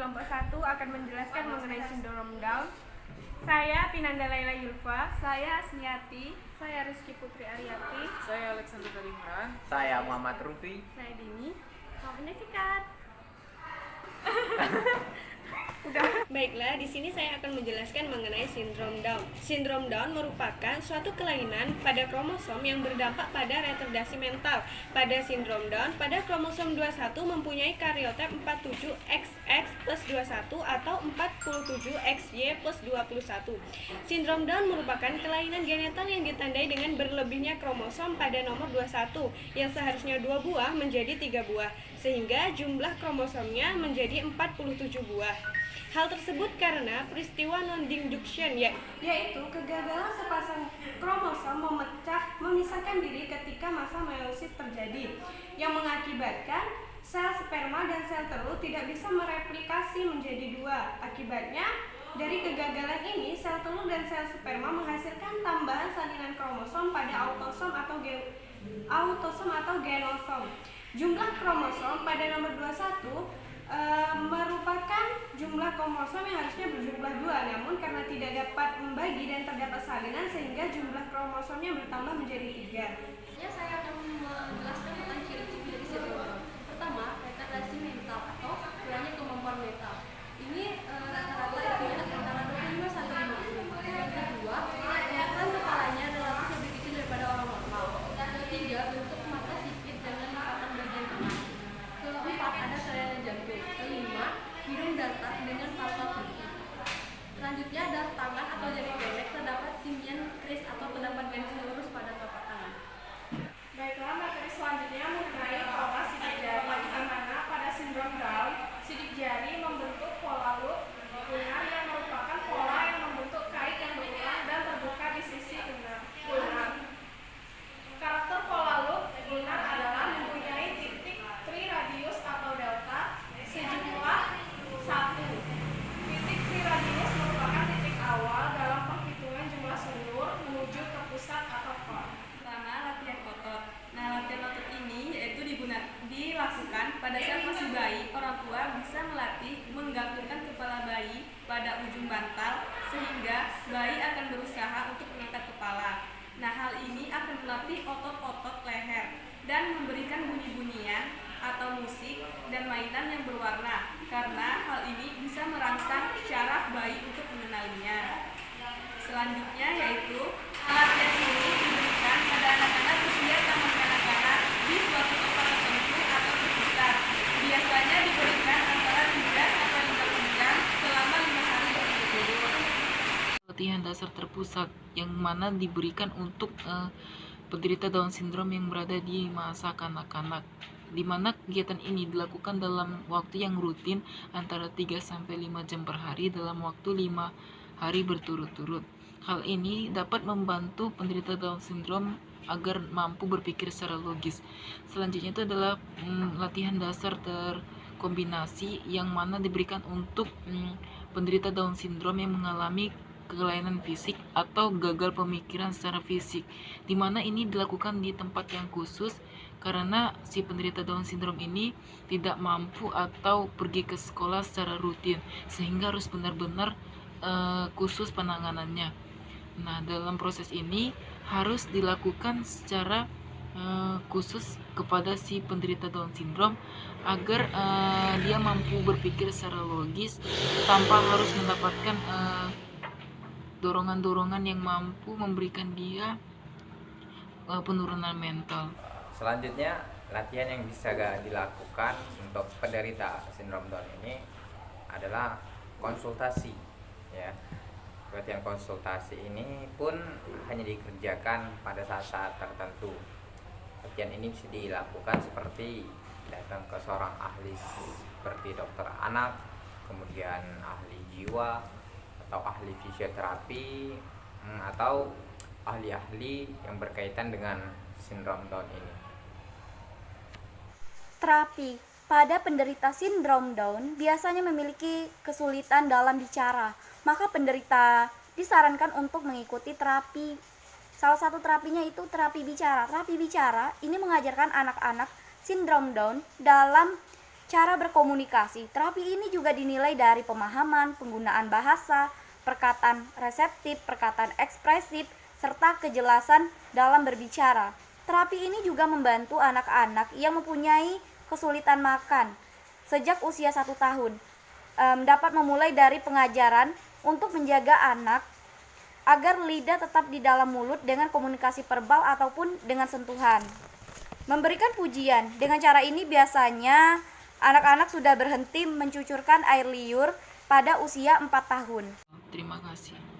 kelompok 1 akan menjelaskan mengenai sindrom Down. Saya Pinanda Laila Yulfa. Saya Asmiati. Saya Rizky Putri Aryati. Saya Alexander Kalimran. Saya Muhammad Rufi. Saya Dini. Waktunya sikat. Baiklah, di sini saya akan menjelaskan mengenai sindrom Down. Sindrom Down merupakan suatu kelainan pada kromosom yang berdampak pada retardasi mental. Pada sindrom Down, pada kromosom 21 mempunyai karyotype 47XX plus 21 atau 47XY plus 21. Sindrom Down merupakan kelainan genetal yang ditandai dengan berlebihnya kromosom pada nomor 21 yang seharusnya 2 buah menjadi 3 buah, sehingga jumlah kromosomnya menjadi 47 buah. Hal tersebut karena peristiwa non-disjunction, yaitu kegagalan sepasang kromosom memisahkan diri ketika masa meiosis terjadi, yang mengakibatkan sel sperma dan sel telur tidak bisa mereplikasi menjadi dua. Akibatnya, dari kegagalan ini, sel telur dan sel sperma menghasilkan tambahan salinan kromosom pada autosom atau genosom. Jumlah kromosom pada nomor 21 merupakan jumlah kromosom yang harusnya berjumlah 2, namun karena tidak dapat membagi dan terdapat salinan sehingga jumlah kromosomnya bertambah menjadi 3. Saya akan menjelaskan tentang ciri-ciri dari sindrom. Pertama, retardasi mental atau kurangnya kemampuan mental. Ini rata-rata usianya antara 25 sampai 50. Yang kedua, kelihatan kepalanya relatif lebih kecil daripada orang normal. Ketiga, bentuk mata sipit dengan lipatan bagian tengah. Keempat, ada kelainan jantung. Kelima, hidung datar dengan paru tinggi. Selanjutnya ada tangan atau jari pendek, terdapat simian kris atau terdapat garis lurus pada telapak tangan. Baiklah, materi selanjutnya mengenai pola sidik jari, di mana pada sindrom Down, sidik jari membentuk pola loop lunar yang merupakan pola yang membentuk kait yang berulang dan terbuka di sisi lunar. Karakter pola loop lunar adalah mempunyai titik triradius atau delta sejumlah 1. Titik triradius merupakan titik awal dalam penghitungan jumlah sulur menuju ke pusat atau core. Pertama, latihan otot. Nah, latihan otot ini yaitu dilakukan pada saat masih bayi. Orang tua bisa melatih menggantungkan kepala bayi pada ujung bantal sehingga bayi akan berusaha untuk mengangkat kepala. Nah, hal ini akan melatih otot-otot leher dan memberikan bunyi-bunyian atau musik dan mainan yang berwarna, karena hal ini bisa merangsang syaraf bayi untuk mengenalinya. Selanjutnya yaitu latihan ini diberikan pada anak-anak usia taman kanak-kanak di suatu tempat tertentu atau terpisah. Biasanya diberikan antara 3 sampai 5 jam selama 5 hari berturut-turut. Latihan dasar terpusat yang mana diberikan untuk penderita Down syndrome yang berada di masa kanak-kanak, di mana kegiatan ini dilakukan dalam waktu yang rutin antara 3 sampai 5 jam per hari dalam waktu 5 hari berturut-turut. Hal ini dapat membantu penderita Down syndrome agar mampu berpikir secara logis. Selanjutnya itu adalah latihan dasar terkombinasi yang mana diberikan untuk penderita Down syndrome yang mengalami kelainan fisik atau gagal pemikiran secara fisik, di mana ini dilakukan di tempat yang khusus karena si penderita Down syndrome ini tidak mampu atau pergi ke sekolah secara rutin, sehingga harus benar-benar khusus penanganannya. Nah, dalam proses ini harus dilakukan secara khusus kepada si penderita Down syndrome agar dia mampu berpikir secara logis tanpa harus mendapatkan dorongan-dorongan yang mampu memberikan dia penurunan mental. Selanjutnya, latihan yang bisa dilakukan untuk penderita sindrom Down ini adalah konsultasi, ya. Latihan konsultasi ini pun hanya dikerjakan pada saat-saat tertentu. Latihan ini bisa dilakukan seperti datang ke seorang ahli seperti dokter anak, kemudian ahli jiwa, atau ahli fisioterapi, atau ahli-ahli yang berkaitan dengan sindrom Down ini. Terapi pada penderita sindrom Down biasanya memiliki kesulitan dalam bicara, maka penderita disarankan untuk mengikuti terapi. Salah satu terapinya itu terapi bicara. Terapi bicara ini mengajarkan anak-anak sindrom Down dalam cara berkomunikasi. Terapi ini juga dinilai dari pemahaman, penggunaan bahasa, perkataan reseptif, perkataan ekspresif, serta kejelasan dalam berbicara. Terapi ini juga membantu anak-anak yang mempunyai kesulitan makan sejak usia 1 tahun. Dapat memulai dari pengajaran untuk menjaga anak agar lidah tetap di dalam mulut dengan komunikasi verbal ataupun dengan sentuhan. Memberikan pujian. Dengan cara ini biasanya anak-anak sudah berhenti mencucurkan air liur pada usia 4 tahun. Terima kasih.